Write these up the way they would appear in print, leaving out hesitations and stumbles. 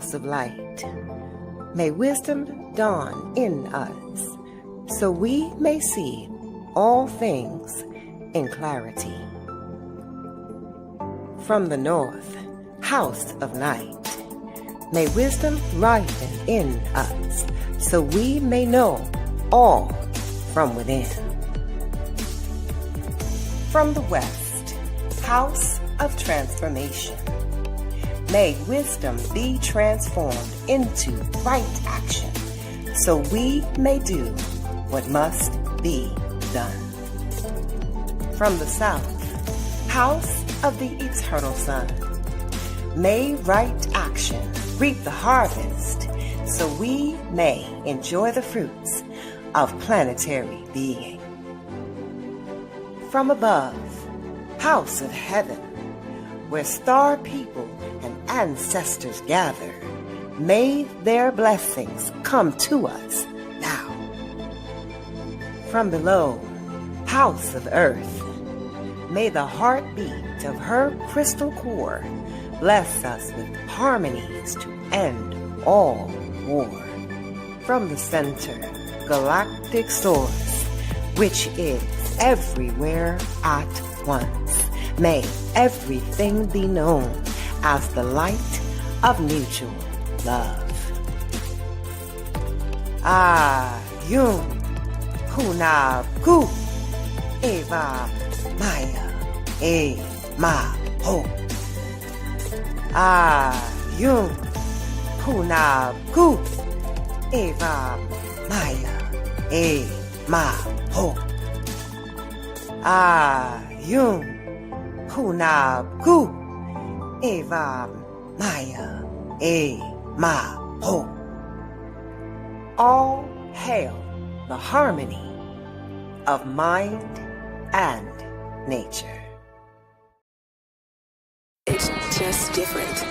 house of light. May wisdom dawn in us, so we may see all things in clarity. From the north, house of night, may wisdom ripen in us, so we may know all from within. From the west, house of transformation, may wisdom be transformed into right action, so we may do what must be done. From the south, house of the eternal sun, may right action reap the harvest, so we may enjoy the fruits of planetary being. From above, house of heaven, where star people and ancestors gather, may their blessings come to us now. From below, house of earth, may the heartbeat of her crystal core bless us with harmonies to end all war. From the center, galactic source, which is everywhere at once, may everything be known as the light of mutual love. Yun Hunab Ku Eva Maya E Ma Ho. Yun Hunab Ku Eva Maya E Ma Ho. Yun Hunab Ku Eva Maya E Ma Ho. All hail the harmony of mind and nature. It's just different.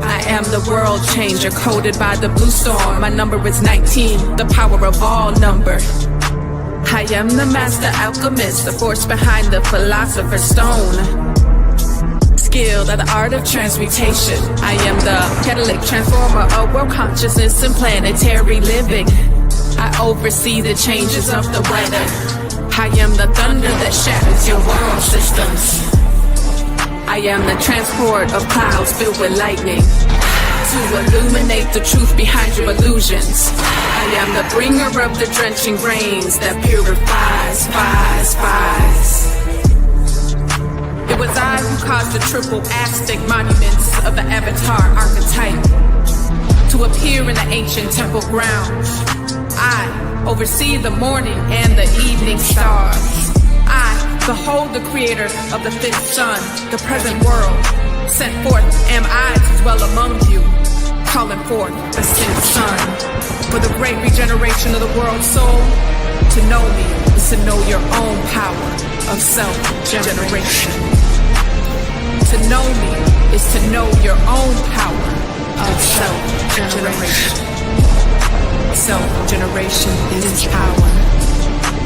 I am the world changer, coded by the blue storm. My number is 19, the power of all number. I am the master alchemist, the force behind the philosopher's stone. Skilled at the art of transmutation. I am the catalytic transformer of world consciousness and planetary living. I oversee the changes of the weather. I am the thunder that shatters your world systems. I am the transport of clouds filled with lightning to illuminate the truth behind your illusions. I am the bringer of the drenching rains that purifies. It was I who caused the triple Aztec monuments of the Avatar archetype to appear in the ancient temple grounds. I oversee the morning and the evening stars. I behold the creator of the fifth sun, the present world. Sent forth am I to dwell among you, calling forth the sixth sun. For the great regeneration of the world's soul, to know me is to know your own power of self-generation. To know me is to know your own power of self-generation. Self-generation is power.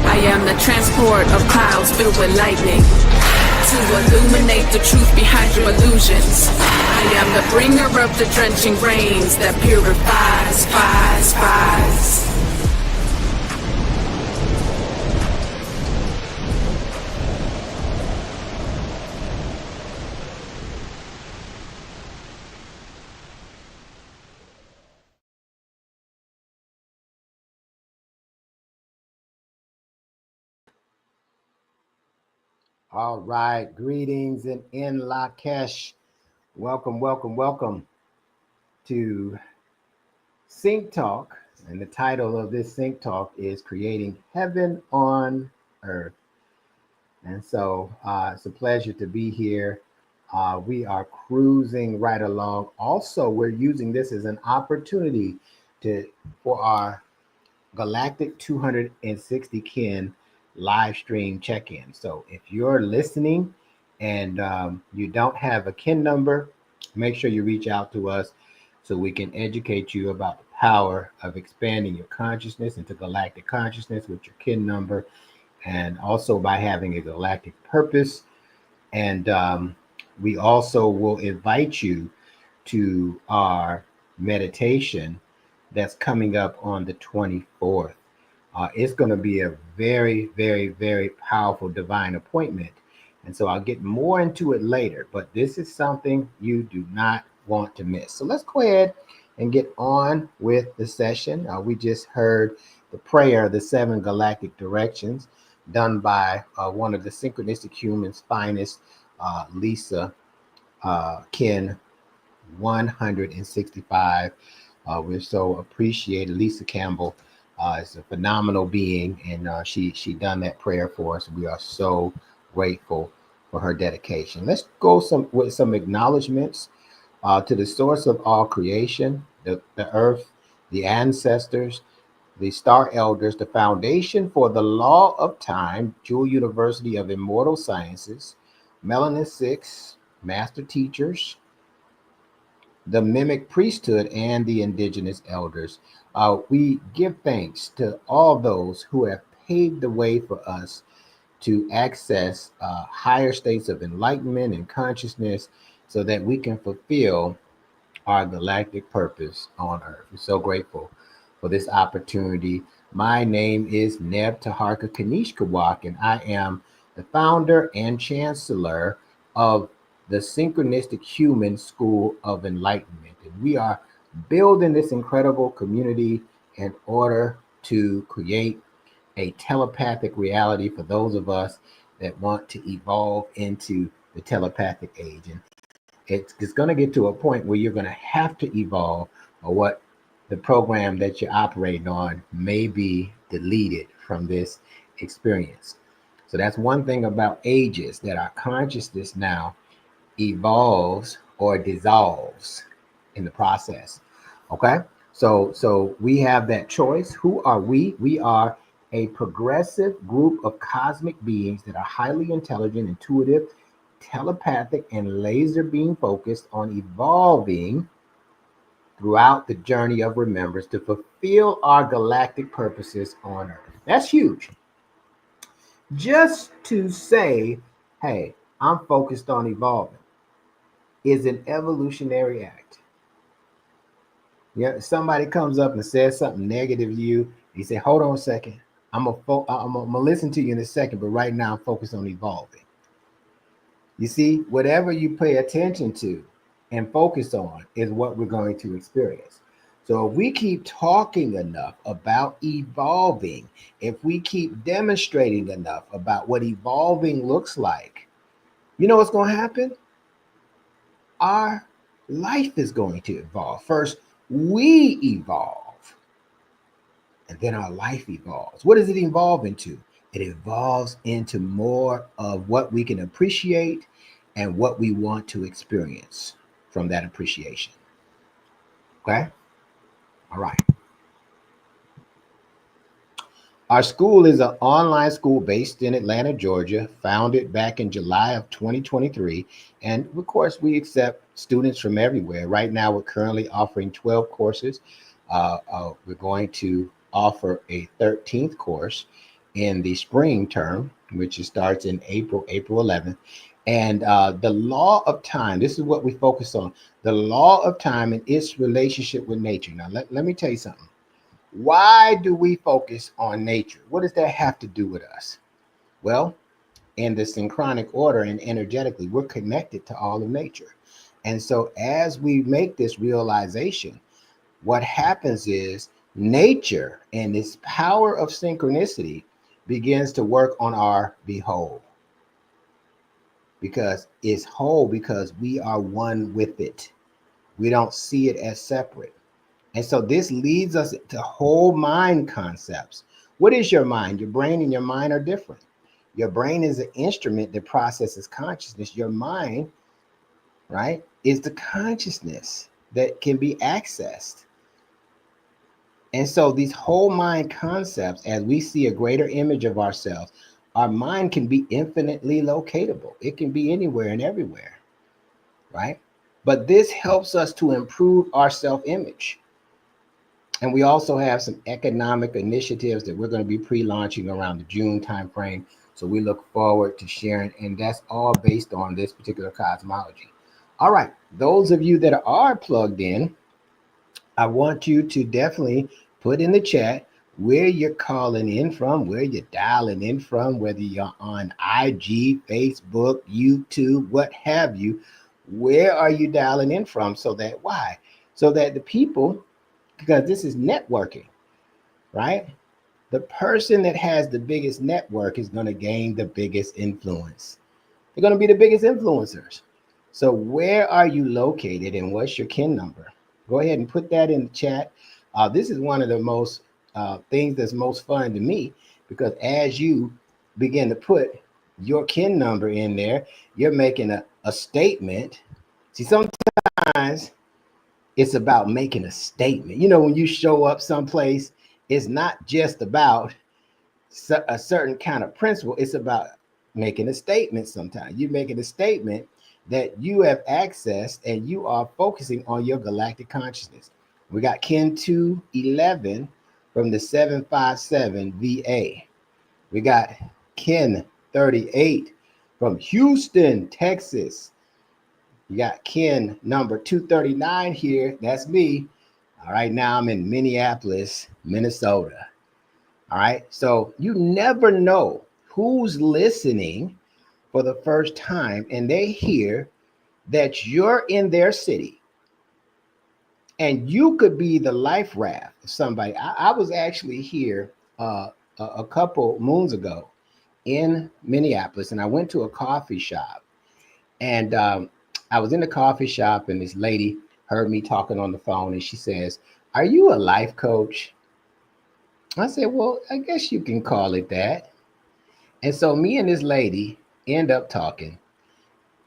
I am the transport of clouds filled with lightning to illuminate the truth behind your illusions. I am the bringer of the drenching rains that purifies. All right, greetings and in Lakesh. Welcome to Sync Talk. And the title of this Sync Talk is Creating Heaven on Earth. And so it's a pleasure to be here. We are cruising right along. Also, we're using this as an opportunity for our Galactic 260 Kin live stream check-in. So if you're listening and you don't have a kin number, make sure you reach out to us so we can educate you about the power of expanding your consciousness into galactic consciousness with your kin number, and also by having a galactic purpose. And we also will invite you to our meditation that's coming up on the 24th. It's going to be a very, very, very powerful divine appointment. And so I'll get more into it later, but this is something you do not want to miss. So let's go ahead and get on with the session. We just heard the prayer, the 7 galactic directions, done by one of the Synchronistic Humans' finest, Lisa Kin 165. We're so appreciated. Lisa Campbell is a phenomenal being, and she done that prayer for us. We are so grateful for her dedication. Let's go with some acknowledgments to the source of all creation, the earth, the ancestors, the star elders, the foundation for the law of time, Jewel University of Immortal Sciences, Melanin 6, master teachers, the mimic priesthood, and the indigenous elders. We give thanks to all those who have paved the way for us to access higher states of enlightenment and consciousness so that we can fulfill our galactic purpose on Earth. We're so grateful for this opportunity. My name is Neb Taharka Kanishkawak, and I am the founder and chancellor of the Synchronistic Human School of Enlightenment. And we are building this incredible community in order to create a telepathic reality for those of us that want to evolve into the telepathic age. And it's going to get to a point where you're going to have to evolve, or what the program that you're operating on may be deleted from this experience. So that's one thing about ages, that our consciousness now evolves or dissolves in the process. Okay, so we have that choice. Who are we? We are a progressive group of cosmic beings that are highly intelligent, intuitive, telepathic, and laser beam focused on evolving throughout the journey of remembrance to fulfill our galactic purposes on Earth. That's huge. Just to say, hey, I'm focused on evolving, is an evolutionary act. Yeah, somebody comes up and says something negative to you. You say, hold on a second. I'm gonna listen to you in a second, but right now I'm focused on evolving. You see, whatever you pay attention to and focus on is what we're going to experience. So if we keep talking enough about evolving, if we keep demonstrating enough about what evolving looks like, you know what's going to happen? Our life is going to evolve. First, we evolve, and then our life evolves. What does it evolve into? It evolves into more of what we can appreciate and what we want to experience from that appreciation. Okay? All right. Our school is an online school based in Atlanta, Georgia, founded back in July of 2023. And of course, we accept students from everywhere. Right now, we're currently offering 12 courses. We're going to offer a 13th course in the spring term, which starts in April 11th. And the law of time, this is what we focus on, the law of time and its relationship with nature. Now, let me tell you something. Why do we focus on nature? What does that have to do with us? Well, in the synchronic order and energetically, we're connected to all of nature. And so as we make this realization, what happens is nature and this power of synchronicity begins to work on our behold. Because it's whole, because we are one with it. We don't see it as separate. And so this leads us to whole mind concepts. What is your mind? Your brain and your mind are different. Your brain is an instrument that processes consciousness. Your mind, right, is the consciousness that can be accessed. And so these whole mind concepts, as we see a greater image of ourselves, our mind can be infinitely locatable. It can be anywhere and everywhere, right? But this helps us to improve our self-image. And we also have some economic initiatives that we're going to be pre-launching around the June timeframe. So we look forward to sharing, and that's all based on this particular cosmology. All right, those of you that are plugged in, I want you to definitely put in the chat where you're calling in from, where you're dialing in from, whether you're on IG, Facebook, YouTube, what have you. Where are you dialing in from? So that why? So that the people, because this is networking, right? The person that has the biggest network is going to gain the biggest influence. They're going to be the biggest influencers. So where are you located and what's your kin number? Go ahead and put that in the chat. This is one of the most things that's most fun to me, because as you begin to put your kin number in there, you're making a statement. See, sometimes it's about making a statement. You know, when you show up someplace, it's not just about a certain kind of principle. It's about making a statement. Sometimes you're making a statement that you have accessed and you are focusing on your galactic consciousness. We got Kin 211 from the 757 VA. We got Kin 38 from Houston, Texas. You got Kin number 239 here. That's me. All right, now I'm in Minneapolis, Minnesota. All right, so you never know who's listening for the first time, and they hear that you're in their city, and you could be the life raft of somebody. I was actually here a couple moons ago in Minneapolis, and I went to a coffee shop, and I was in the coffee shop, and this lady heard me talking on the phone, and she says, "Are you a life coach?" I said, "Well, I guess you can call it that." And so me and this lady end up talking,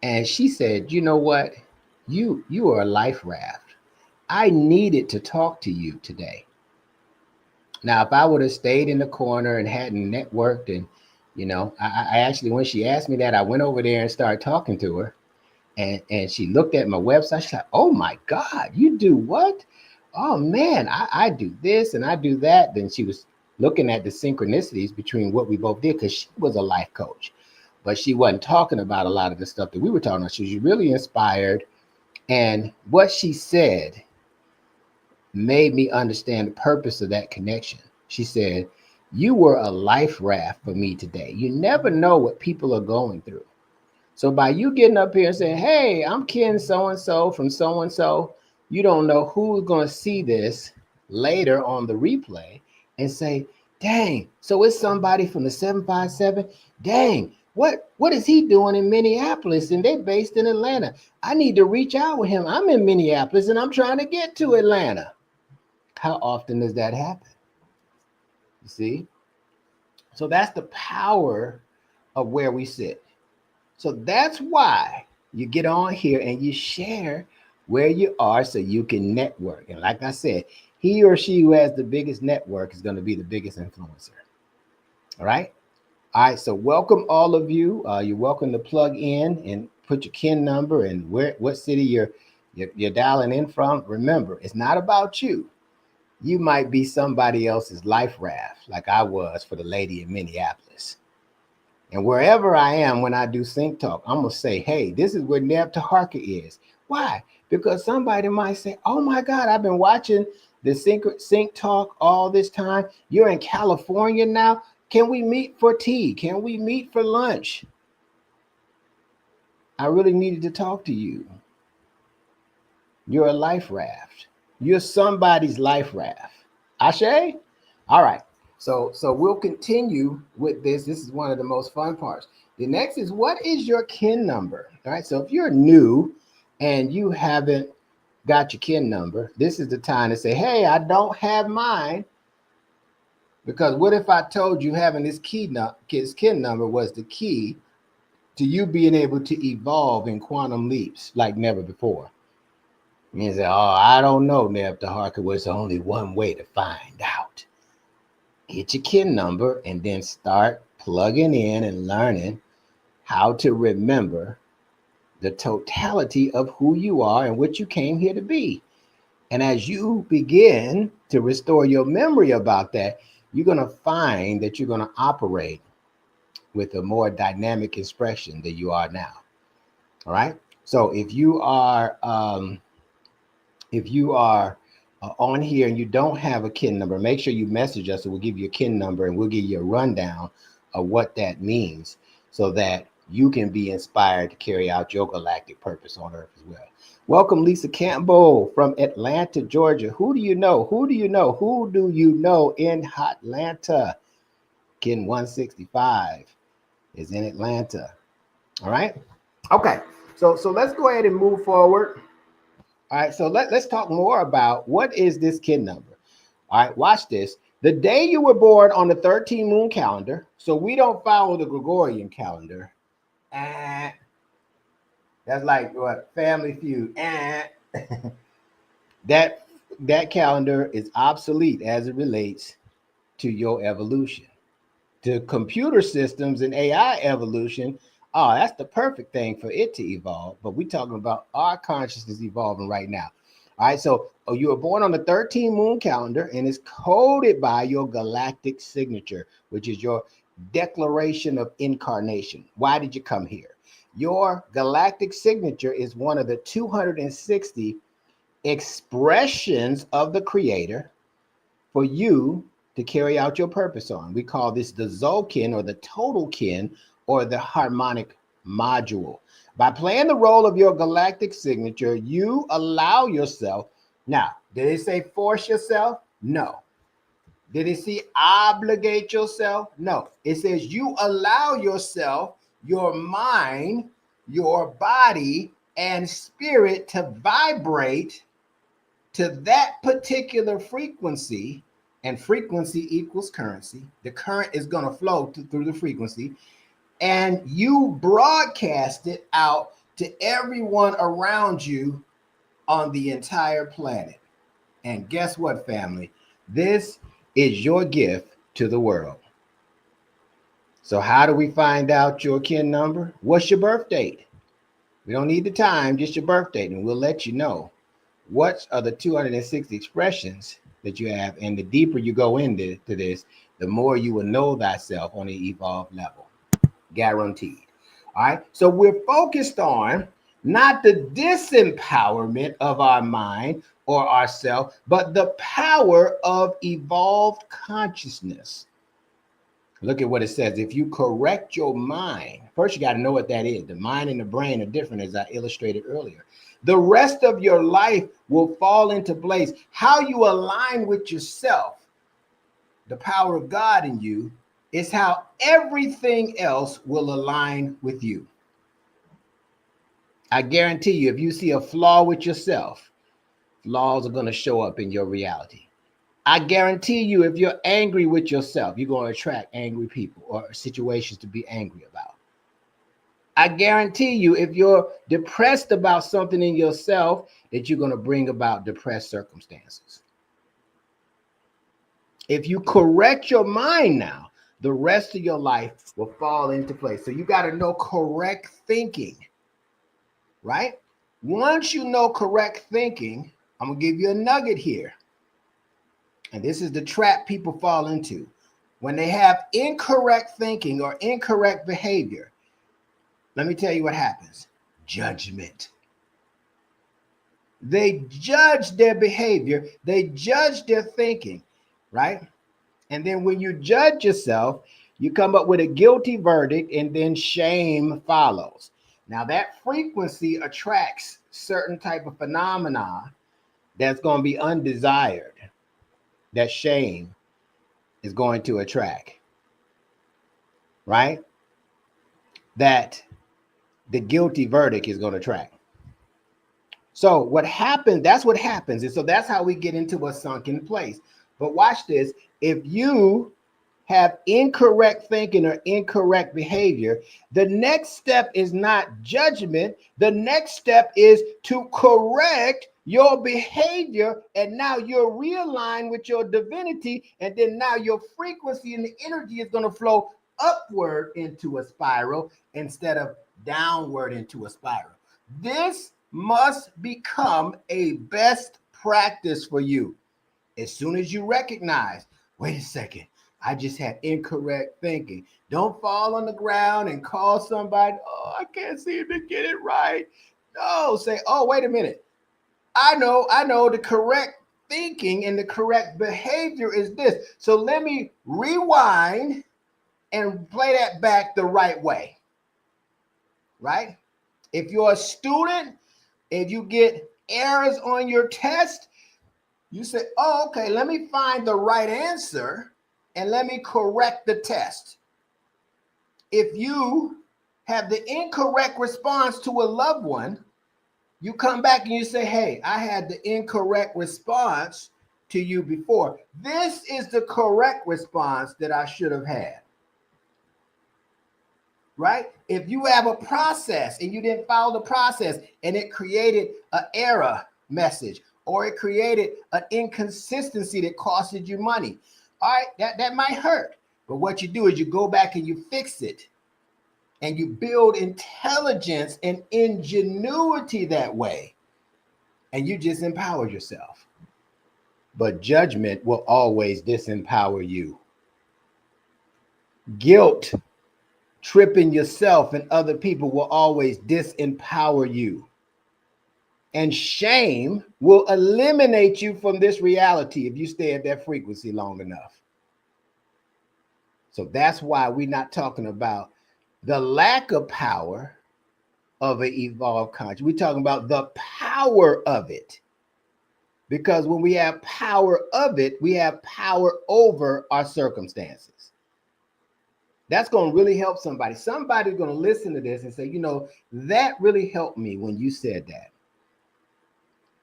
and she said, "You know what? You are a life raft. I needed to talk to you today." Now, if I would have stayed in the corner and hadn't networked, and I actually, when she asked me that, I went over there and started talking to her, and she looked at my website. She's like, "Oh my God, you do what? Oh man, I do this and I do that." Then she was looking at the synchronicities between what we both did, because she was a life coach, but she wasn't talking about a lot of the stuff that we were talking about. She was really inspired. And what she said made me understand the purpose of that connection. She said, "You were a life raft for me today. You never know what people are going through. So by you getting up here and saying, 'Hey, I'm Ken so-and-so from so-and-so,' you don't know who's going to see this later on the replay and say, 'Dang, so it's somebody from the 757. Dang, what is he doing in Minneapolis? And they're based in Atlanta. I need to reach out with him. I'm in Minneapolis and I'm trying to get to Atlanta.'" How often does that happen? You see? So that's the power of where we sit. So that's why you get on here and you share where you are so you can network. And like I said, he or she who has the biggest network is going to be the biggest influencer. All right. All right. So welcome all of you. You're welcome to plug in and put your kin number and what city you're dialing in from. Remember, it's not about you. You might be somebody else's life raft, like I was for the lady in Minneapolis. And wherever I am when I do Sync Talk, I'm going to say, "Hey, this is where Neb Taharka is." Why? Because somebody might say, "Oh my God, I've been watching the Sync Talk all this time. You're in California now. Can we meet for tea? Can we meet for lunch? I really needed to talk to you. You're a life raft. You're somebody's life raft." Ashe? All right. So we'll continue with this. This is one of the most fun parts. The next is, what is your kin number? All right. So if you're new and you haven't got your kin number, this is the time to say, "Hey, I don't have mine." Because what if I told you having this kin number was the key to you being able to evolve in quantum leaps like never before? You say, "Oh, I don't know, Neb Taharka. Well, it's only one way to find out. Get your kin number and then start plugging in and learning how to remember the totality of who you are and what you came here to be. And as you begin to restore your memory about that, you're going to find that you're going to operate with a more dynamic expression than you are now. All right. So if you are on here and you don't have a kin number, make sure you message us and we'll give you a kin number and we'll give you a rundown of what that means so that you can be inspired to carry out your galactic purpose on Earth as well. Welcome, Lisa Campbell from Atlanta, Georgia. Who do you know? Who do you know? Who do you know in Atlanta? Kin 165 is in Atlanta. All right. Okay. So let's go ahead and move forward. All right. So let's talk more about what is this kin number. All right. Watch this. The day you were born on the 13 moon calendar. So we don't follow the Gregorian calendar. That's like what? Family Feud. That calendar is obsolete as it relates to your evolution. To computer systems and AI evolution, oh, that's the perfect thing for it to evolve. But we're talking about our consciousness evolving right now. All right, so you were born on the 13 moon calendar and it's coded by your galactic signature, which is your declaration of incarnation. Why did you come here? Your galactic signature is one of the 260 expressions of the Creator for you to carry out your purpose on. We call this the Zolkin or the total kin or the harmonic module. By playing the role of your galactic signature, you allow yourself. Now, did it say force yourself? No. Did it say obligate yourself? No. It says you allow yourself, your mind, your body, and spirit to vibrate to that particular frequency, and frequency equals currency. The current is going to flow through the frequency, and you broadcast it out to everyone around you on the entire planet. And guess what, family? This is your gift to the world. So how do we find out your kin number? What's your birth date? We don't need the time, just your birth date, and we'll let you know what are the 260 expressions that you have. And the deeper you go into this, the more you will know thyself on the evolved level. Guaranteed. All right. So we're focused on not the disempowerment of our mind or ourself, but the power of evolved consciousness. Look at what it says. If you correct your mind, first you got to know what that is. The mind and the brain are different, as I illustrated earlier. The rest of your life will fall into place. How you align with yourself, the power of God in you, is how everything else will align with you. I guarantee you, if you see a flaw with yourself, flaws are going to show up in your reality. I guarantee you, if you're angry with yourself, you're going to attract angry people or situations to be angry about. I guarantee you, if you're depressed about something in yourself, that you're going to bring about depressed circumstances. If you correct your mind now, the rest of your life will fall into place. So you got to know correct thinking, right? Once you know correct thinking, I'm going to give you a nugget here. And this is the trap people fall into. When they have incorrect thinking or incorrect behavior, let me tell you what happens. Judgment. They judge their behavior. They judge their thinking, right? And then when you judge yourself, you come up with a guilty verdict and then shame follows. Now that frequency attracts certain type of phenomena that's going to be undesired. That shame is going to attract, right? That the guilty verdict is going to attract. So what happens, that's what happens. And so that's how we get into a sunken place. But watch this. If you have incorrect thinking or incorrect behavior, the next step is not judgment. The next step is to correct your behavior, and now you're realigned with your divinity, and then now your frequency and the energy is going to flow upward into a spiral instead of downward into a spiral. This must become a best practice for you. As soon as you recognize, wait a second, I just had incorrect thinking. Don't fall on the ground and call somebody, oh, I can't seem to get it right. No, say, oh, wait a minute. I know the correct thinking and the correct behavior is this. So let me rewind and play that back the right way, right? If you're a student, if you get errors on your test, you say, oh, okay, let me find the right answer and let me correct the test. If you have the incorrect response to a loved one, you come back and you say, hey, I had the incorrect response to you before. This is the correct response that I should have had. Right? If you have a process and you didn't follow the process and it created an error message or it created an inconsistency that costed you money, all right, that might hurt. But what you do is you go back and you fix it and you build intelligence and ingenuity that way. And you just empower yourself. But judgment will always disempower you. Guilt, tripping yourself and other people will always disempower you. And shame will eliminate you from this reality if you stay at that frequency long enough. So that's why we're not talking about the lack of power of an evolved conscious. We're talking about the power of it. Because when we have power of it, we have power over our circumstances. That's going to really help somebody. Somebody's going to listen to this and say, you know, that really helped me when you said that.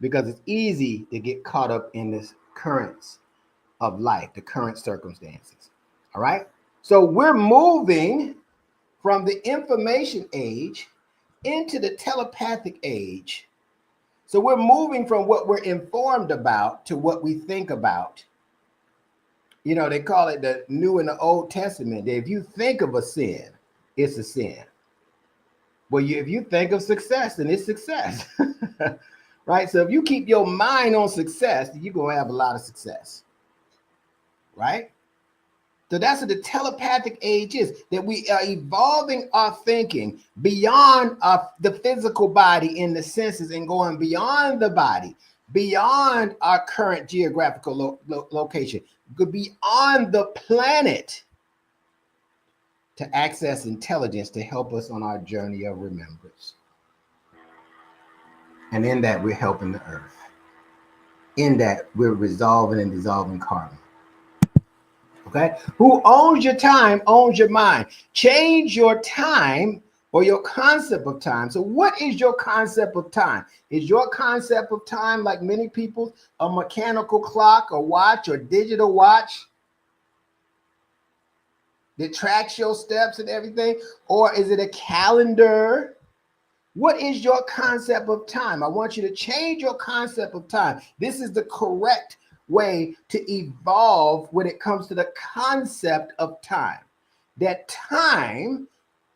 Because it's easy to get caught up in this currents of life, the current circumstances. All right. So we're moving from the information age into the telepathic age. So we're moving from what we're informed about to what we think about. You know, they call it the New and the Old Testament. If you think of a sin, it's a sin. Well, if you think of success, then it's success. Right? So if you keep your mind on success, you're going to have a lot of success. Right? So that's what the telepathic age is, that we are evolving our thinking beyond the physical body in the senses and going beyond the body, beyond our current geographical location, beyond the planet to access intelligence to help us on our journey of remembrance. And in that, we're helping the earth. In that, we're resolving and dissolving karma. Okay? Who owns your time owns your mind. Change your time or your concept of time. So what is your concept of time? Is your concept of time, like many people, a mechanical clock, a watch, or digital watch that tracks your steps and everything? Or is it a calendar? What is your concept of time? I want you to change your concept of time. This is the correct way to evolve when it comes to the concept of time. That time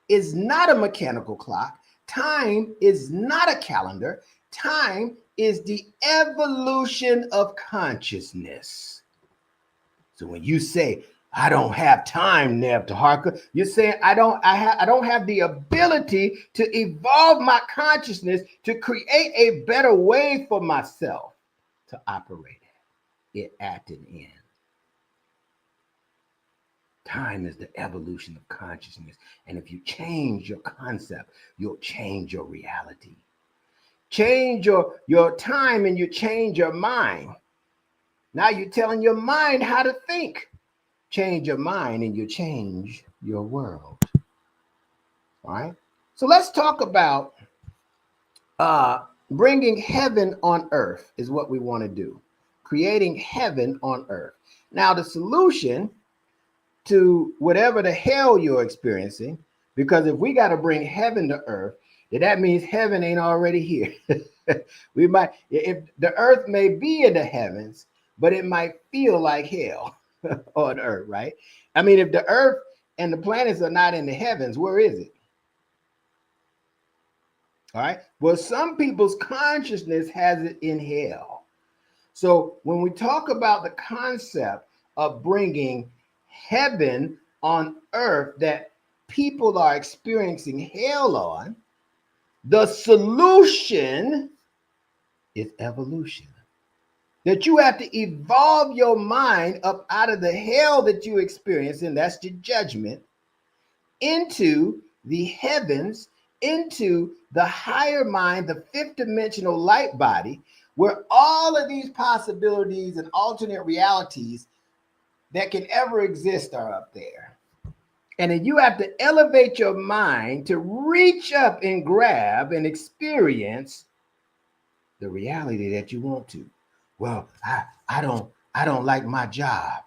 is not a mechanical clock. Time is not a calendar. Time is the evolution of consciousness. So when you say, I don't have time, Neb Taharka, you're saying I don't have the ability to evolve my consciousness to create a better way for myself to operate it acted in. Time is the evolution of consciousness. And if you change your concept, you'll change your reality. Change your time and you change your mind. Now you're telling your mind how to think. Change your mind and you change your world. All right. So let's talk about bringing heaven on earth is what we want to do. Creating heaven on earth. Now the solution to whatever the hell you're experiencing, because if we got to bring heaven to earth, that means heaven ain't already here. We might, if the earth may be in the heavens, but it might feel like hell on earth, right? I mean, if the earth and the planets are not in the heavens, where is it? All right. Well, some people's consciousness has it in hell. So when we talk about the concept of bringing heaven on earth that people are experiencing hell on, the solution is evolution. That you have to evolve your mind up out of the hell that you experience, and that's the judgment, into the heavens, into the higher mind, the fifth dimensional light body, where all of these possibilities and alternate realities that can ever exist are up there. And then you have to elevate your mind to reach up and grab and experience the reality that you want to. Well, I don't like my job.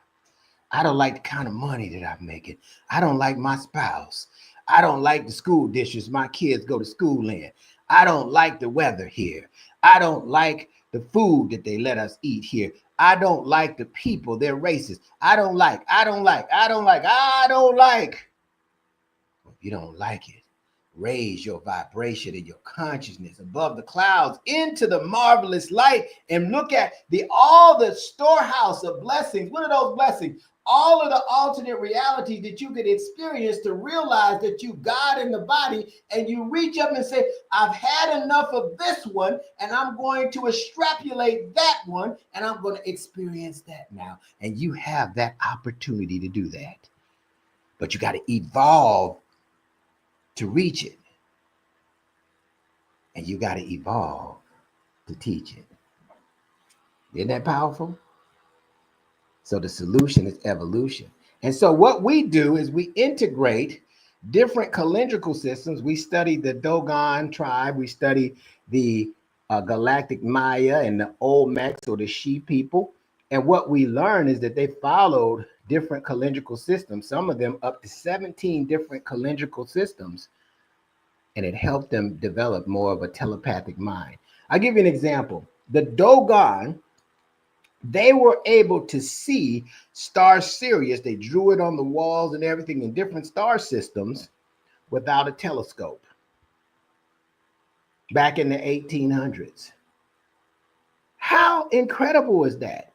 I don't like the kind of money that I'm making. I don't like my spouse. I don't like the school districts my kids go to school in. I don't like the weather here. I don't like the food that they let us eat here. I don't like the people. They're racist. I don't like. If you don't like it, raise your vibration and your consciousness above the clouds into the marvelous light and look at all the storehouse of blessings. What are those blessings? All of the alternate realities that you could experience to realize that you God in the body, and you reach up and say, I've had enough of this one, and I'm going to extrapolate that one, and I'm going to experience that now. And you have that opportunity to do that. But you got to evolve to reach it. And you got to evolve to teach it. Isn't that powerful? So the solution is evolution. And so what we do is we integrate different calendrical systems. We study the Dogon tribe. We study the Galactic Maya and the Olmecs, or the She people. And what we learn is that they followed different calendrical systems, some of them up to 17 different calendrical systems. And it helped them develop more of a telepathic mind. I'll give you an example. The Dogon, they were able to see star Sirius. They drew it on the walls and everything in different star systems without a telescope back in the 1800s. How incredible is that?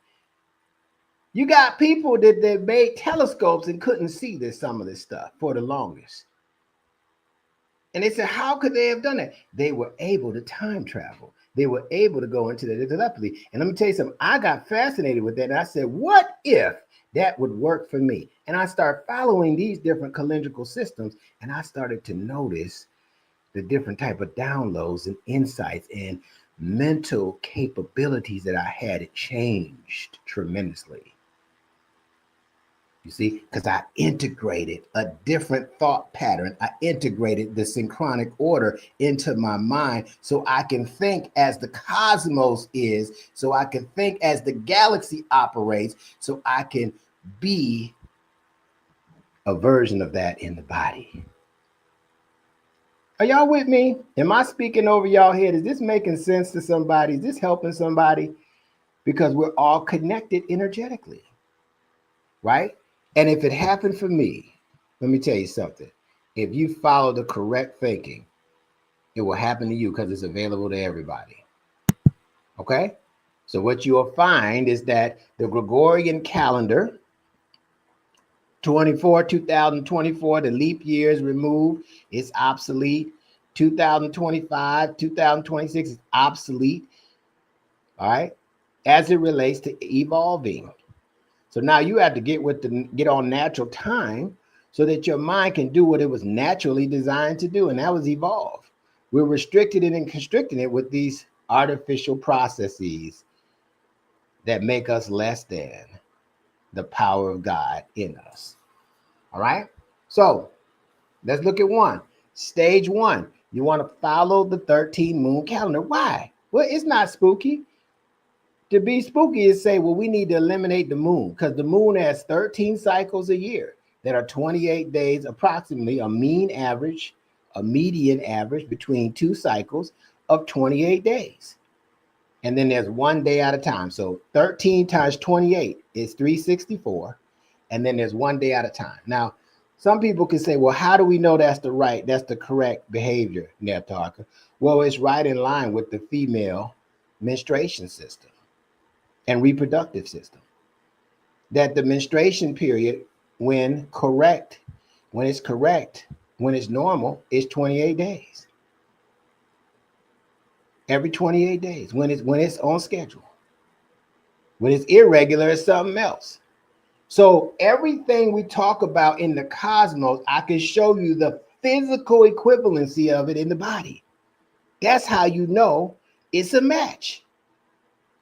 You got people that made telescopes and couldn't see some of this stuff for the longest. And they said, how could they have done that? They were able to time travel. They were able to go into the telepathy. And let me tell you something, I got fascinated with that. And I said, what if that would work for me? And I started following these different calendrical systems, and I started to notice the different type of downloads and insights and mental capabilities that I had. It changed tremendously. You see, because I integrated a different thought pattern. I integrated the synchronic order into my mind so I can think as the cosmos is, so I can think as the galaxy operates, so I can be a version of that in the body. Are y'all with me? Am I speaking over y'all head? Is this making sense to somebody? Is this helping somebody? Because we're all connected energetically, right? And if it happened for me, let me tell you something. If you follow the correct thinking, it will happen to you because it's available to everybody. Okay? So what you'll find is that the Gregorian calendar, 2024, the leap year is removed. It's obsolete. 2025, 2026 is obsolete. All right? As it relates to evolving. So now you have to get on natural time so that your mind can do what it was naturally designed to do, and that was evolve. We're restricted it and constricting it with these artificial processes that make us less than the power of God in us. All right? So let's look at one. Stage one, you want to follow the 13 moon calendar. Why? Well, it's not spooky. To be spooky is say, well, we need to eliminate the moon because the moon has 13 cycles a year that are 28 days, approximately a mean average, a median average between two cycles of 28 days. And then there's 1 day at a time. So 13 times 28 is 364. And then there's 1 day at a time. Now, some people can say, well, how do we know that's the correct behavior, Neptarka? Well, it's right in line with the female menstruation system and reproductive system. That the menstruation period, when correct, when it's correct, when it's normal, is 28 days. Every 28 days, when it's on schedule. When it's irregular, it's something else. So everything we talk about in the cosmos, I can show you the physical equivalency of it in the body. That's how you know it's a match.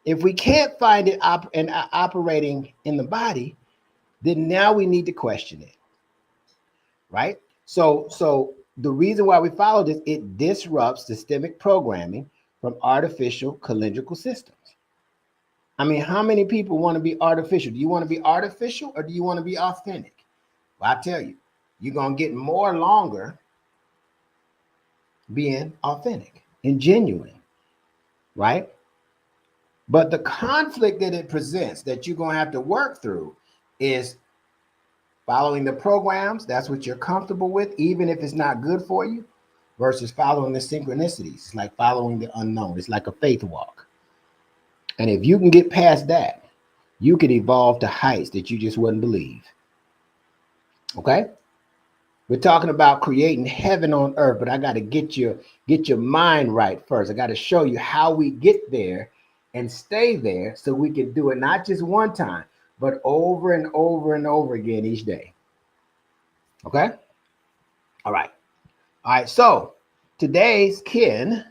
If we can't find it operating in the body, then now we need to question it, right? So the reason why we follow this, it disrupts systemic programming from artificial calendrical systems. I mean, how many people want to be artificial? Do you want to be artificial or do you want to be authentic? Well, I tell you, you're going to get more longer being authentic and genuine, right? But the conflict that it presents that you're going to have to work through is following the programs. That's what you're comfortable with, even if it's not good for you, versus following the synchronicities. It's like following the unknown. It's like a faith walk. And if you can get past that, you could evolve to heights that you just wouldn't believe. Okay? We're talking about creating heaven on earth, but I got to get your mind right first. I got to show you how we get there and stay there so we can do it not just one time, but over and over and over again each day. Okay? All right. All right. So today's kin,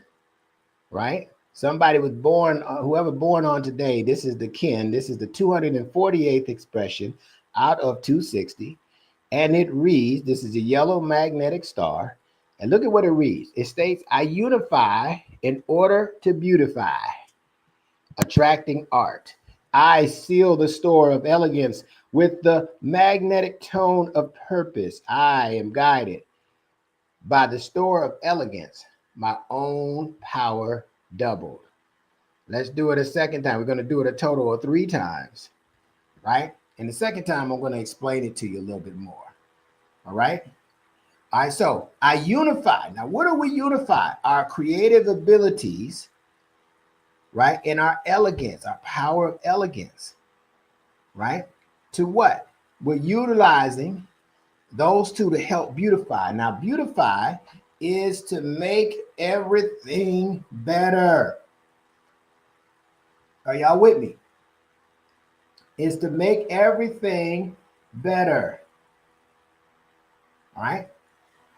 right? Somebody was born, whoever born on today, this is the kin. This is the 248th expression out of 260. And it reads, this is a yellow magnetic star. And look at what it reads. It states, I unify in order to beautify, attracting art. I seal the store of elegance with the magnetic tone of purpose. I am guided by the store of elegance, my own power doubled. Let's do it a second time. We're going to do it a total of 3 times, right? And the second time, I'm going to explain it to you a little bit more. All right. All right. So I unify. Now, what do we unify? Our creative abilities, right? And our elegance, our power of elegance, right? To what? We're utilizing those two to help beautify. Now, beautify is to make everything better. Are y'all with me? Is to make everything better. All right.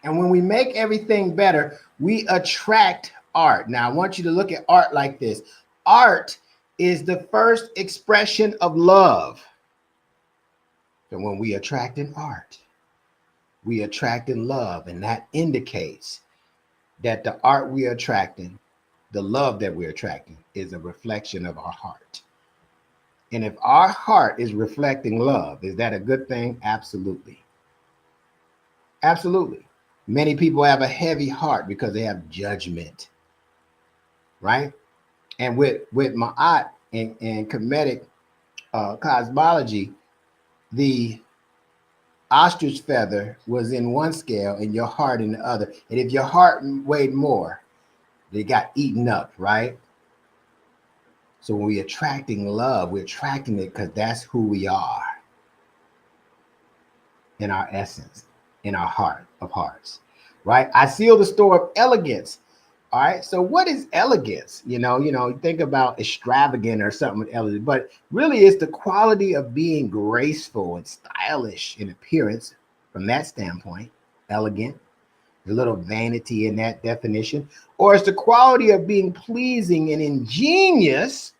And when we make everything better, we attract art. Now, I want you to look at art like this. Art is the first expression of love. So when we attract in art, we attract in love. And that indicates that the art we are attracting, the love that we're attracting, is a reflection of our heart. And if our heart is reflecting love, is that a good thing? Absolutely. Absolutely. Many people have a heavy heart because they have judgment, right? And with Ma'at and Kemetic cosmology, the ostrich feather was in one scale and your heart in the other. And if your heart weighed more, they got eaten up, right? So when we're attracting love, we're attracting it because that's who we are in our essence, in our heart of hearts, right? I seal the store of elegance. All right. So what is elegance? You think about extravagant or something with elegance, but really it's the quality of being graceful and stylish in appearance. From that standpoint, elegant, a little vanity in that definition, or it's the quality of being pleasing and ingenious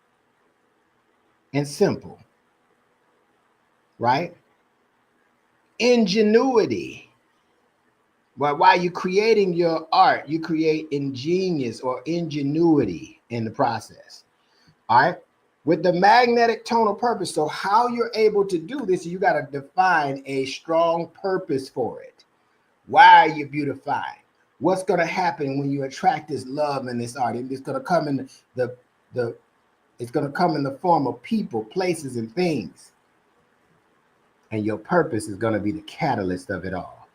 and simple, right? Ingenuity. But while you're creating your art, you create ingenious or ingenuity in the process. All right. With the magnetic tonal purpose. So how you're able to do this, you got to define a strong purpose for it. Why are you beautifying? What's going to happen when you attract this love and this art? It's going to come in it's going to come in the form of people, places, and things. And your purpose is going to be the catalyst of it all.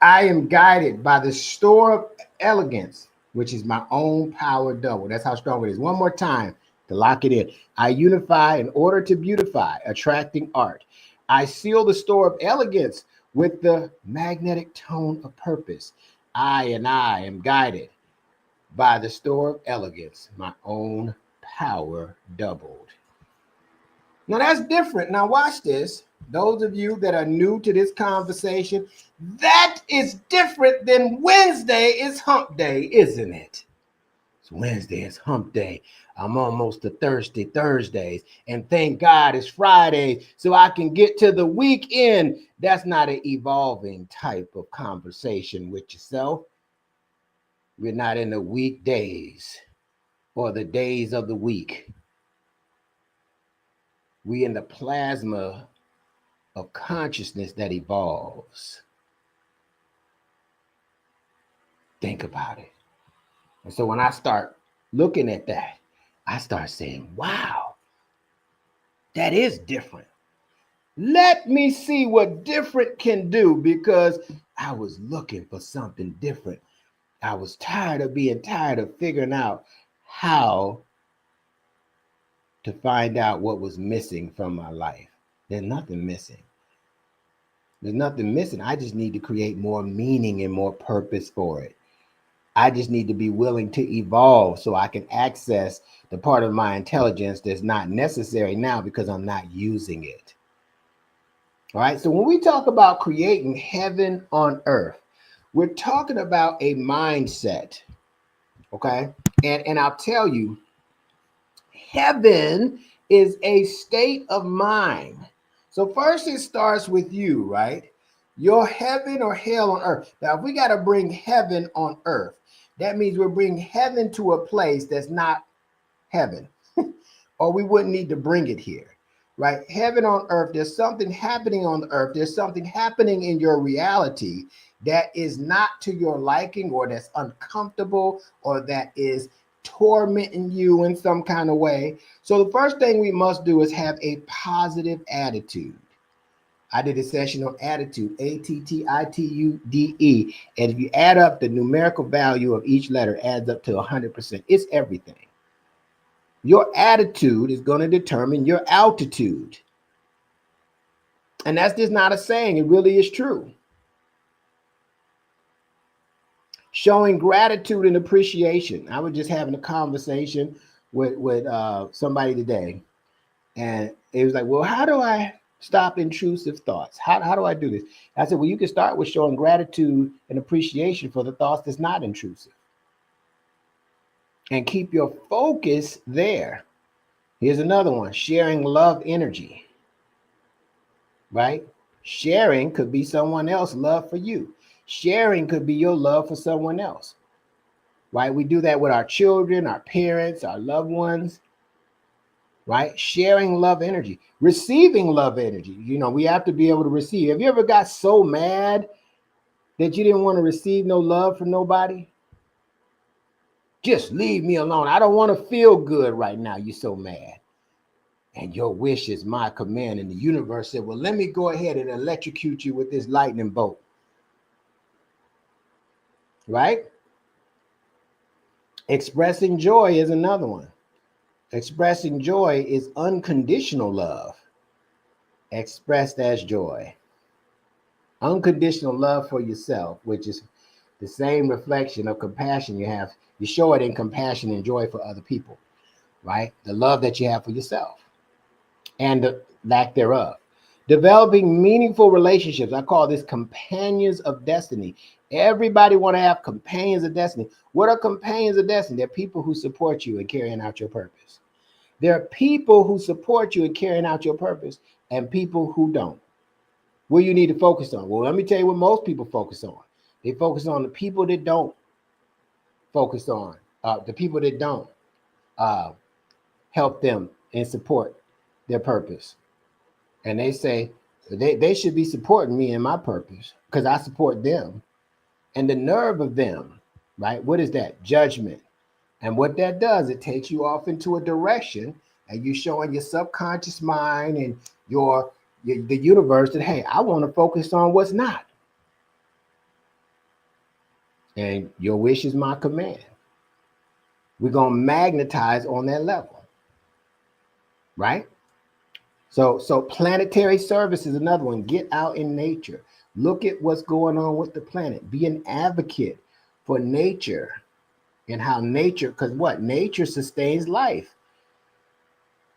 I am guided by the store of elegance, which is my own power double. That's how strong it is. One more time to lock it in. I unify in order to beautify, attracting art. I seal the store of elegance with the magnetic tone of purpose. I am guided by the store of elegance, my own power doubled. Now that's different. Now watch this. Those of you that are new to this conversation, that is different than Wednesday is hump day, isn't it? It's Wednesday, it's hump day. I'm almost to thirsty Thursdays. And thank God it's Friday so I can get to the weekend. That's not an evolving type of conversation with yourself. We're not in the weekdays or the days of the week. We in the plasma of consciousness that evolves. Think about it. And so when I start looking at that, I start saying, wow, that is different. Let me see what different can do, because I was looking for something different. I was tired of being tired of figuring out how to find out what was missing from my life. There's nothing missing. There's nothing missing. I just need to create more meaning and more purpose for it. I just need to be willing to evolve so I can access the part of my intelligence that's not necessary now because I'm not using it. All right. So when we talk about creating heaven on earth, we're talking about a mindset. Okay. And I'll tell you, heaven is a state of mind. So first it starts with you, right? Your heaven or hell on earth. Now, if we got to bring heaven on earth, that means we're bringing heaven to a place that's not heaven, or we wouldn't need to bring it here, right? Heaven on earth, there's something happening on the earth. There's something happening in your reality that is not to your liking, or that's uncomfortable, or that is tormenting you in some kind of way. So the first thing we must do is have a positive attitude. I did a session on attitude, ATTITUDE. And if you add up the numerical value of each letter, adds up to 100%. It's everything. Your attitude is going to determine your altitude. And that's just not a saying. It really is true. Showing gratitude and appreciation. I was just having a conversation with somebody today. And it was like, well, how do I stop intrusive thoughts? How do I do this? I said, well, you can start with showing gratitude and appreciation for the thoughts that's not intrusive. And keep your focus there. Here's another one, sharing love energy, right? Sharing could be someone else's love for you. Sharing could be your love for someone else, right? We do that with our children, our parents, our loved ones. Right? Sharing love energy, receiving love energy. You know, we have to be able to receive. Have you ever got so mad that you didn't want to receive no love from nobody? Just leave me alone. I don't want to feel good right now. You're so mad. And your wish is my command. And the universe said, well, let me go ahead and electrocute you with this lightning bolt. Right? Expressing joy is another one. Expressing joy is unconditional love, expressed as joy. Unconditional love for yourself, which is the same reflection of compassion you have. You show it in compassion and joy for other people, right? The love that you have for yourself and the lack thereof. Developing meaningful relationships. I call this companions of destiny. Everybody want to have companions of destiny. What are companions of destiny? They're people who support you in carrying out your purpose. There are people who support you in carrying out your purpose and people who don't. What do you need to focus on? Well, let me tell you what most people focus on. They focus on the people that don't focus on, the people that don't help them and support their purpose. And they say they should be supporting me in my purpose because I support them. And the nerve of them, right? What is that? Judgment. And what that does, it takes you off into a direction and you're showing your subconscious mind and the universe that, hey, I want to focus on what's not. And your wish is my command. we're going to magnetize on that level, right? So planetary service is another one. Get out in nature. Look at what's going on with the planet. Be an advocate for nature and how nature, because what? Nature sustains life.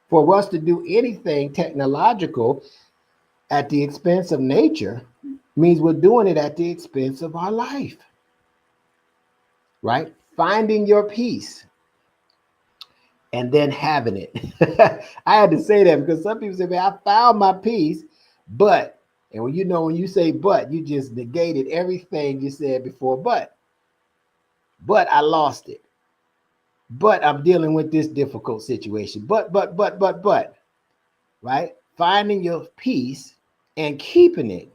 For us to do anything technological at the expense of nature means we're doing it at the expense of our life, right? Finding your peace and then having it. I had to say that because some people say, man, I found my peace, but, and when you say but, you just negated everything you said before, but I lost it. But I'm dealing with this difficult situation. But, right? Finding your peace and keeping it,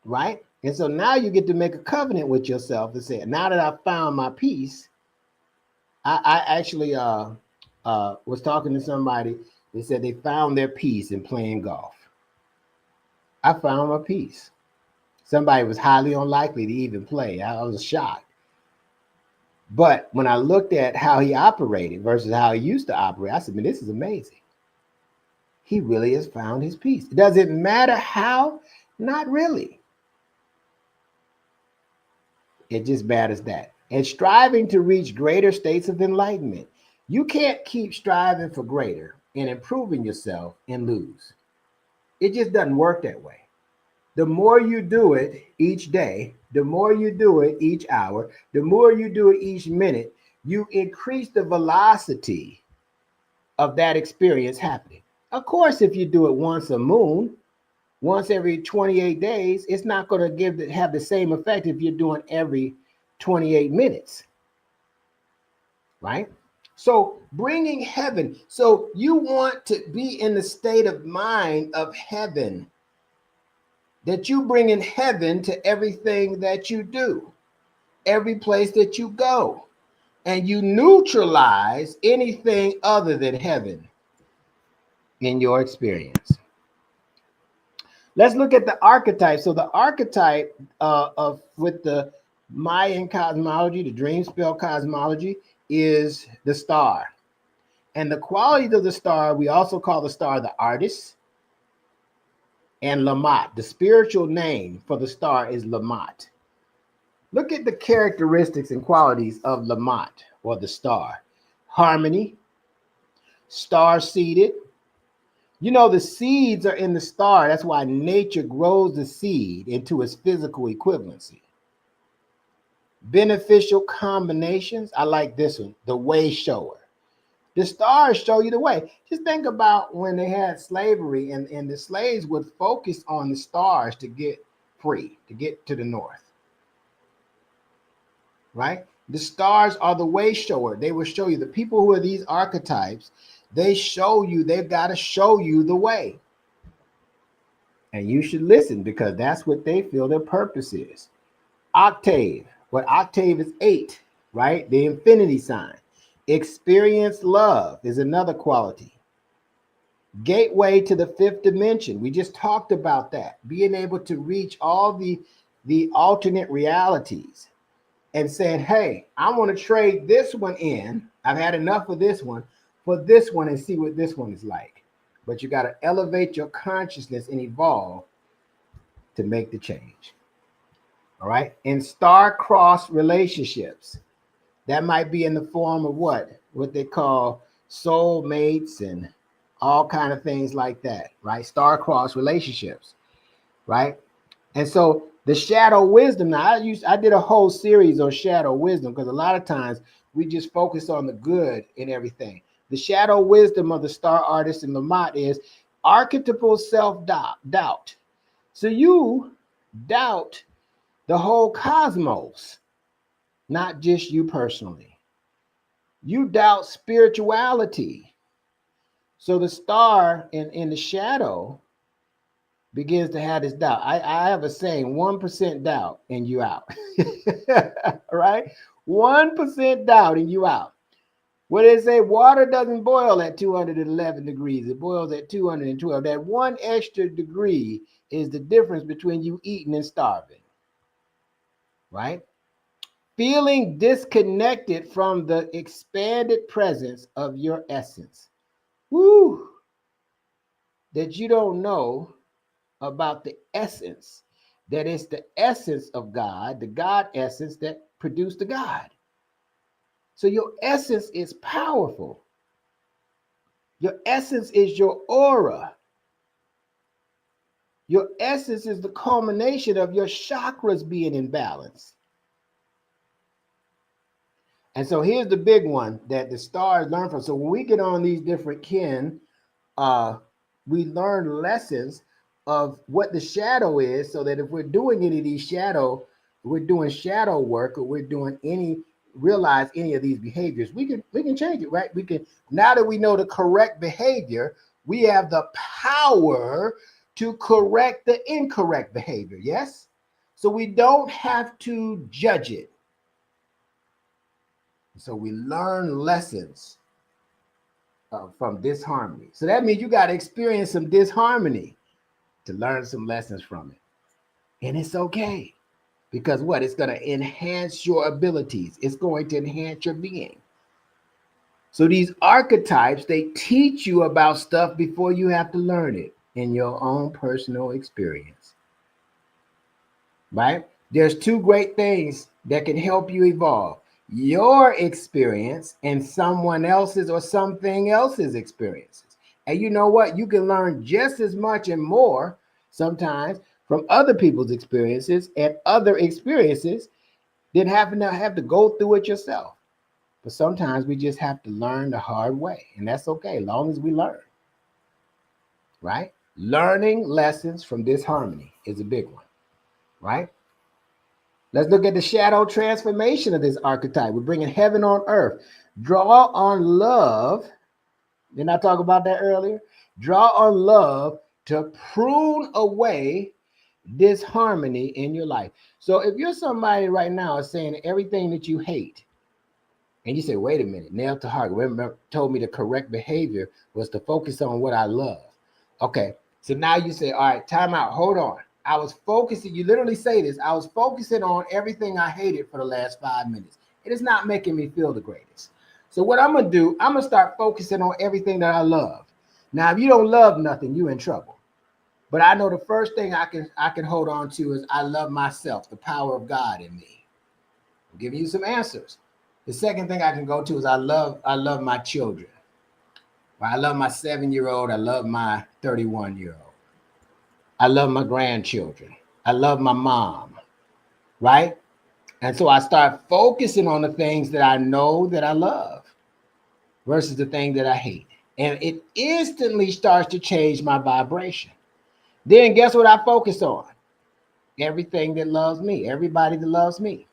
right? And so now you get to make a covenant with yourself and say, now that I found my peace, I actually was talking to somebody. They said they found their peace in playing golf. I found my peace. Somebody was highly unlikely to even play. I was shocked. But when I looked at how he operated versus how he used to operate, I said, man, this is amazing. He really has found his peace. Does it matter how? Not really. It just matters that. And striving to reach greater states of enlightenment. You can't keep striving for greater and improving yourself and lose. It just doesn't work that way. The more you do it each day, the more you do it each hour, the more you do it each minute, you increase the velocity of that experience happening. Of course, if you do it once a moon, once every 28 days, it's not going to have the same effect if you're doing every 28 minutes, right? So bringing heaven. So you want to be in the state of mind of heaven, that you bring in heaven to everything that you do, every place that you go, and you neutralize anything other than heaven in your experience. Let's look at the archetype. So the archetype with the Mayan cosmology, the dream spell cosmology, is the star. And the qualities of the star, we also call the star the artist and Lamat. The spiritual name for the star is Lamat. Look at the characteristics and qualities of Lamat, or the star. Harmony, star-seeded. You know, the seeds are in the star. That's why nature grows the seed into its physical equivalency. Beneficial combinations. I like this one, the way shower. The stars show you the way. Just think about when they had slavery and the slaves would focus on the stars to get free, to get to the north. Right? The stars are the way shower. They will show you. The people who are these archetypes, they show you, they've got to show you the way. And you should listen, because that's what they feel their purpose is. Octave. What octave is 8, right? The infinity sign. Experience love is another quality. Gateway to the 5th dimension. We just talked about that. Being able to reach all the alternate realities and saying, hey, I want to trade this one in. I've had enough of this one for this one and see what this one is like. But you got to elevate your consciousness and evolve to make the change. All right. In star-crossed relationships, that might be in the form of what they call soulmates and all kind of things like that, right? Star-crossed relationships, right? And so the shadow wisdom. Now, I did a whole series on shadow wisdom because a lot of times we just focus on the good in everything. The shadow wisdom of the star artist in Lamat is archetypal self-doubt. So you doubt the whole cosmos, not just you personally. You doubt spirituality. So the star in the shadow begins to have this doubt. I have a saying, 1% doubt and you out. Right? 1% doubt and you out. What they say, water doesn't boil at 211 degrees. It boils at 212. That one extra degree is the difference between you eating and starving. Right? Feeling disconnected from the expanded presence of your essence. Woo! That you don't know about the essence, that is the essence of God, the God essence that produced the God. So your essence is powerful. Your essence is your aura. Your essence is the culmination of your chakras being in balance. And so here's the big one that the stars learn from. So when we get on these different kin, we learn lessons of what the shadow is, so that if we're doing any of these we're doing shadow work, or we're doing realize any of these behaviors, we can change it, right? We can, now that we know the correct behavior, we have the power to correct the incorrect behavior. Yes. So we don't have to judge it. So we learn lessons from disharmony. So that means you got to experience some disharmony to learn some lessons from it. And it's okay, because what? It's going to enhance your abilities. It's going to enhance your being. So these archetypes, they teach you about stuff before you have to learn it in your own personal experience. Right? There's two great things that can help you evolve: your experience and someone else's or something else's experiences. And you know what? You can learn just as much and more sometimes from other people's experiences and other experiences than having to have to go through it yourself. But sometimes we just have to learn the hard way, and that's okay, as long as we learn. Right? Learning lessons from disharmony is a big one. Right? Let's look at the shadow transformation of this archetype. We're bringing heaven on earth. Draw on love. Didn't I talk about that earlier? Draw on love to prune away disharmony in your life. So if you're somebody right now saying everything that you hate, and you say, wait a minute, nail to heart, remember, told me the correct behavior was to focus on what I love. Okay, so now you say, all right, time out, hold on. I was focusing, you literally say this, I was focusing on everything I hated for the last 5 minutes. It is not making me feel the greatest. So what I'm going to do, I'm going to start focusing on everything that I love. Now, if you don't love nothing, you're in trouble. But I know the first thing I can hold on to is I love myself, the power of God in me. I'm giving you some answers. The second thing I can go to is I love my children. I love my 7-year-old. I love my 31-year-old. I love my grandchildren. I love my mom, right? And so I start focusing on the things that I know that I love versus the thing that I hate. And it instantly starts to change my vibration. Then guess what I focus on? Everything that loves me, everybody that loves me.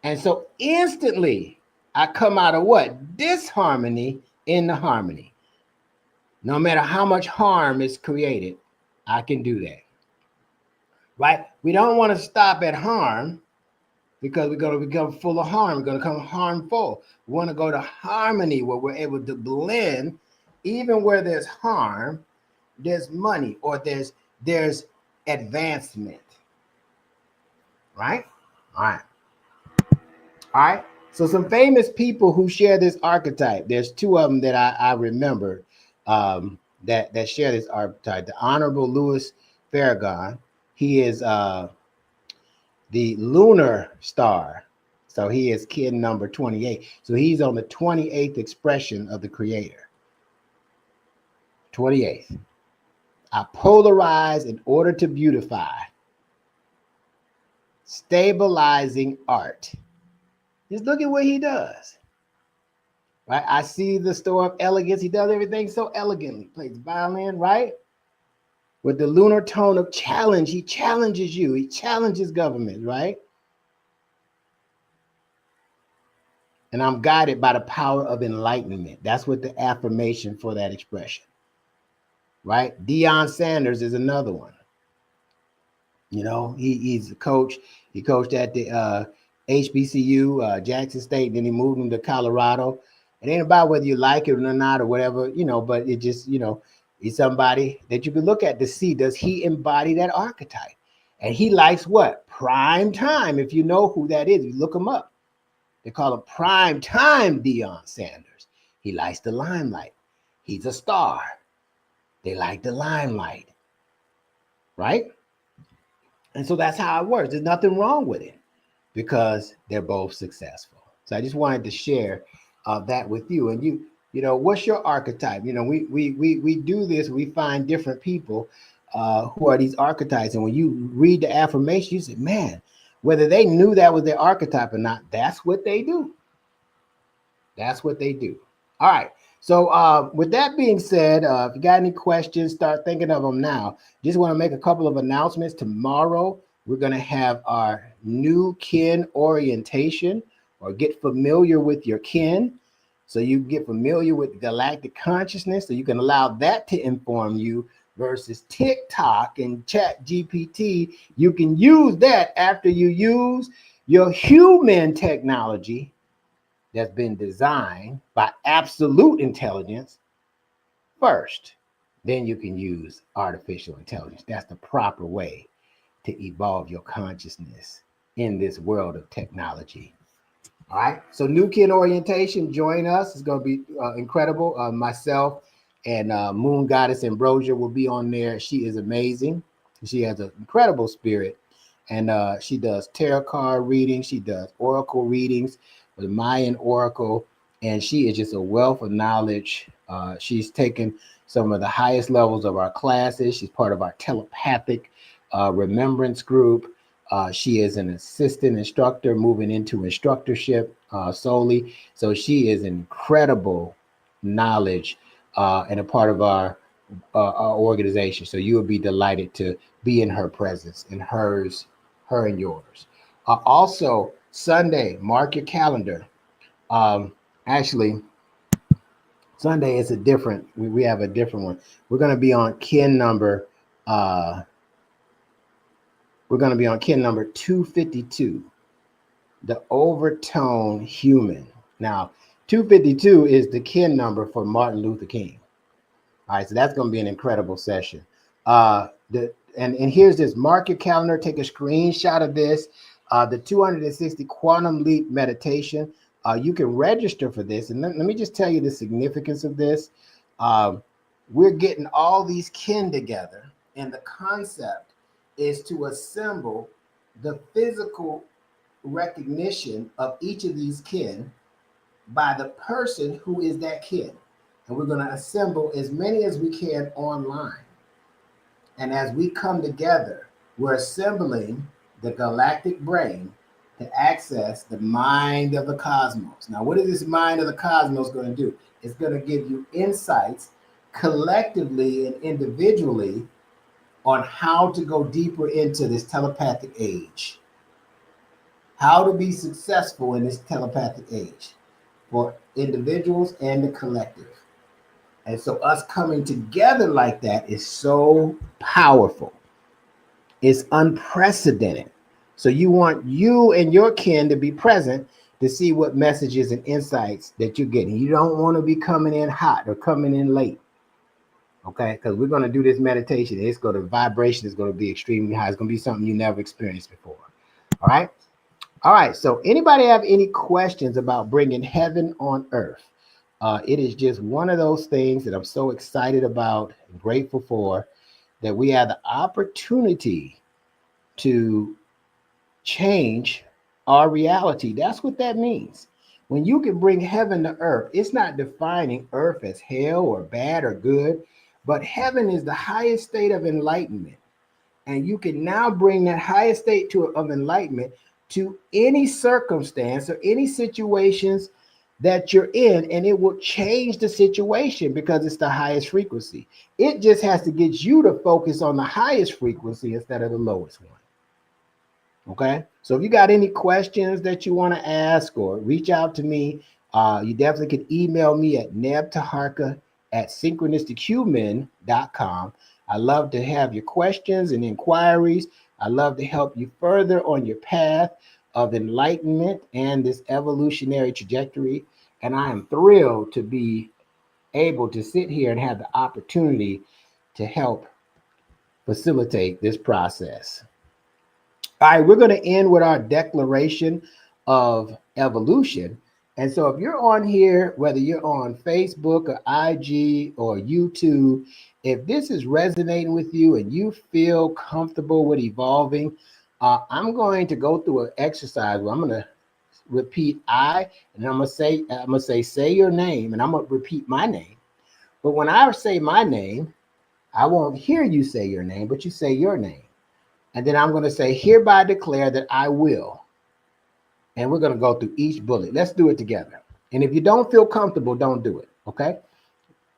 And so instantly I come out of what? Disharmony into harmony. No matter how much harm is created, I can do that. Right? We don't want to stop at harm, because we're going to become full of harm. We're going to become harmful. We want to go to harmony, where we're able to blend. Even where there's harm, there's money, or there's advancement. Right? All right. All right. So some famous people who share this archetype. There's two of them that I remember that share this archetype. The Honorable Louis Farragut. He is the lunar star. So he is kin number 28. So he's on the 28th expression of the creator. 28th. I polarize in order to beautify. Stabilizing art. Just look at what he does. Right? I see the store of elegance. He does everything so elegantly. Plays violin, right? With the lunar tone of challenge, he challenges you. He challenges government, right? And I'm guided by the power of enlightenment. That's what the affirmation for that expression, right? Deion Sanders is another one. You know, he's a coach. He coached at the HBCU, Jackson State. Then he moved him to Colorado. It ain't about whether you like it or not or whatever, you know, but it just, you know, he's somebody that you can look at to see, does he embody that archetype? And he likes what? Prime time. If you know who that is, you look him up. They call him Prime Time Deion Sanders. He likes the limelight. He's a star. They like the limelight, right? And so that's how it works. There's nothing wrong with it because they're both successful. So I just wanted to share that with you. And you know, what's your archetype? You know, we do this. We find different people who are these archetypes. And when you read the affirmation, you say, man, whether they knew that was their archetype or not, that's what they do. That's what they do. All right. So with that being said, if you got any questions, start thinking of them now. Just want to make a couple of announcements. Tomorrow, we're going to have our new kin orientation, or get familiar with your kin. So you get familiar with galactic consciousness, so you can allow that to inform you versus TikTok and Chat GPT. You can use that after you use your human technology that's been designed by absolute intelligence first. Then you can use artificial intelligence. That's the proper way to evolve your consciousness in this world of technology. All right. So new kin orientation, join us. It's going to be incredible. Myself and Moon Goddess Ambrosia will be on there. She is amazing. She has an incredible spirit. And she does tarot card readings. She does oracle readings, the Mayan oracle. And she is just a wealth of knowledge. She's taken some of the highest levels of our classes. She's part of our telepathic remembrance group. She is an assistant instructor moving into instructorship solely. So she is incredible knowledge and a part of our organization. So you would be delighted to be in her presence, in hers, her and yours. Also, Sunday, mark your calendar. Actually, Sunday is a different, we have a different one. We're going to be on kin number, we're going to be on kin number 252, the overtone human. Now, 252 is the kin number for Martin Luther King. All right, so that's going to be an incredible session. And here's this, mark your calendar, take a screenshot of this, the 260 Quantum Leap Meditation. You can register for this. And let me just tell you the significance of this. We're getting all these kin together, and the concept is to assemble the physical recognition of each of these kin by the person who is that kin. And we're going to assemble as many as we can online. And as we come together, we're assembling the galactic brain to access the mind of the cosmos. Now, what is this mind of the cosmos going to do? It's going to give you insights collectively and individually on how to go deeper into this telepathic age, how to be successful in this telepathic age for individuals and the collective. And so us coming together like that is so powerful. It's unprecedented. So you want you and your kin to be present to see what messages and insights that you're getting. You don't want to be coming in hot or coming in late. Okay, because we're going to do this meditation. It's going to, vibration is going to be extremely high. It's going to be something you never experienced before. All right. All right. So anybody have any questions about bringing heaven on earth? It is just one of those things that I'm so excited about and grateful for, that we have the opportunity to change our reality. That's what that means. When you can bring heaven to earth, it's not defining earth as hell or bad or good, but heaven is the highest state of enlightenment. And you can now bring that highest state of enlightenment to any circumstance or any situations that you're in, and it will change the situation because it's the highest frequency. It just has to get you to focus on the highest frequency instead of the lowest one. Okay, so if you got any questions that you want to ask or reach out to me, you definitely can email me at nebtaharka@synchronistichuman.com. I love to have your questions and inquiries. I love to help you further on your path of enlightenment and this evolutionary trajectory. And I am thrilled to be able to sit here and have the opportunity to help facilitate this process. All right, we're going to end with our declaration of evolution. And so if you're on here, whether you're on Facebook or IG or YouTube, if this is resonating with you and you feel comfortable with evolving, I'm going to go through an exercise where I'm going to repeat I, and I'm gonna say your name, and I'm gonna repeat my name. But when I say my name, I won't hear you say your name, but you say your name. And then I'm going to say, hereby declare that I will. And we're going to go through each bullet. Let's do it together. And if you don't feel comfortable, don't do it. Okay.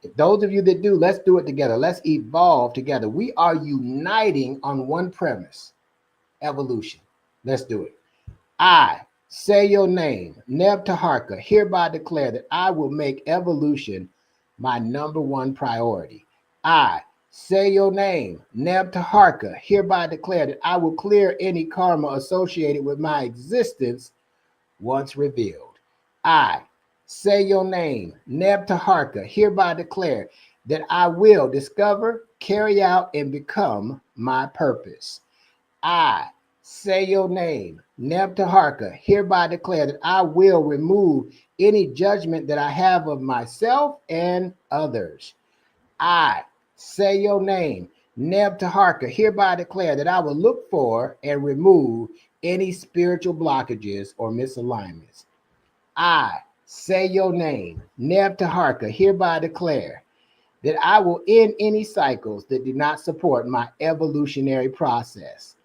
If those of you that do, let's do it together. Let's evolve together. We are uniting on one premise, evolution. Let's do it. I say your name, Neb Taharka, hereby declare that I will make evolution my number one priority. I say your name, Neb Taharka, hereby declare that I will clear any karma associated with my existence once revealed. I say your name, Neb Taharka, hereby declare that I will discover, carry out, and become my purpose. I say your name, Neb Taharka, hereby declare that I will remove any judgment that I have of myself and others. I say your name, Neb Taharka, hereby declare that I will look for and remove any spiritual blockages or misalignments. I say your name, Neb Taharka, hereby declare that I will end any cycles that do not support my evolutionary process.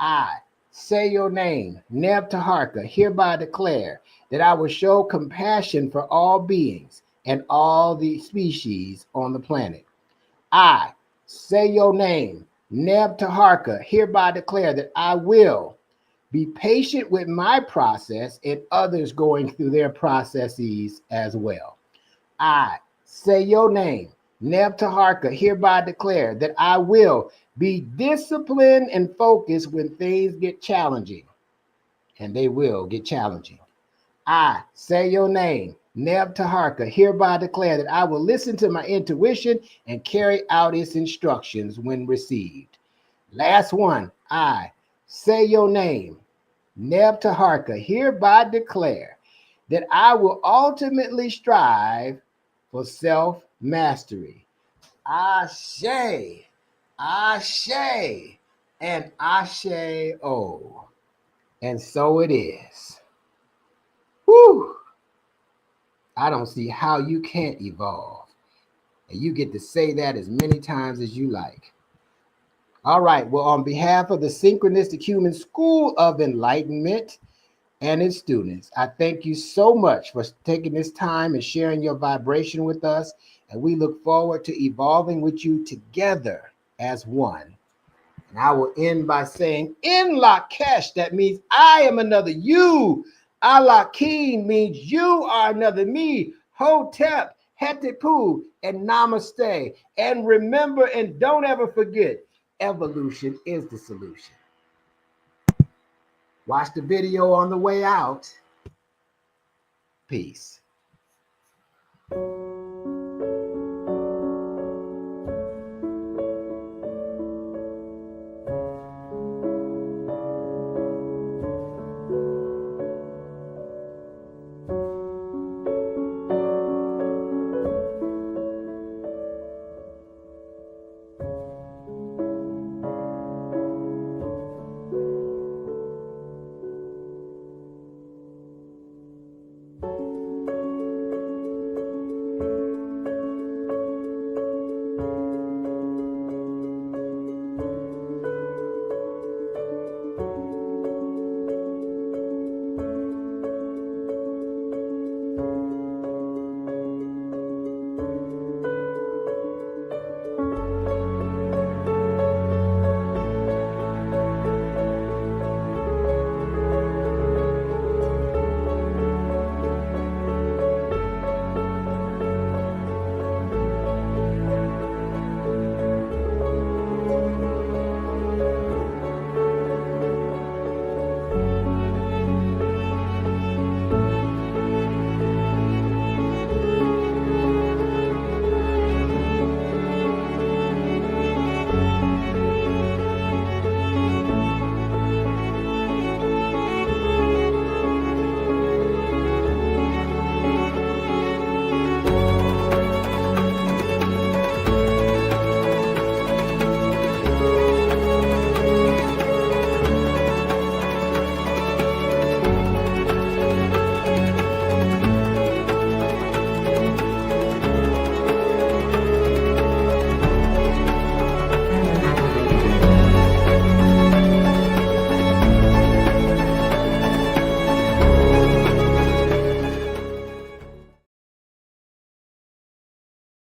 I say your name, Neb Taharka, hereby declare that I will show compassion for all beings and all the species on the planet. I say your name, Neb Taharka, hereby declare that I will be patient with my process and others going through their processes as well. I say your name, Neb Taharka, hereby declare that I will be disciplined and focused when things get challenging, and they will get challenging. I say your name, Neb Taharka, hereby declare that I will listen to my intuition and carry out its instructions when received. Last one, I say your name, Neb Taharka, hereby declare that I will ultimately strive for self-mastery. Ashe, Ashe, and Ashe O. And so it is. Whew. I don't see how you can't evolve. And you get to say that as many times as you like. All right. Well, on behalf of the Synchronistic Human School of Enlightenment and its students, I thank you so much for taking this time and sharing your vibration with us. And we look forward to evolving with you together as one. And I will end by saying, in Lakesh, that means I am another you. Alakin means you are another me. Hotep, Hetepu, and Namaste. And remember, and don't ever forget, evolution is the solution. Watch the video on the way out. Peace.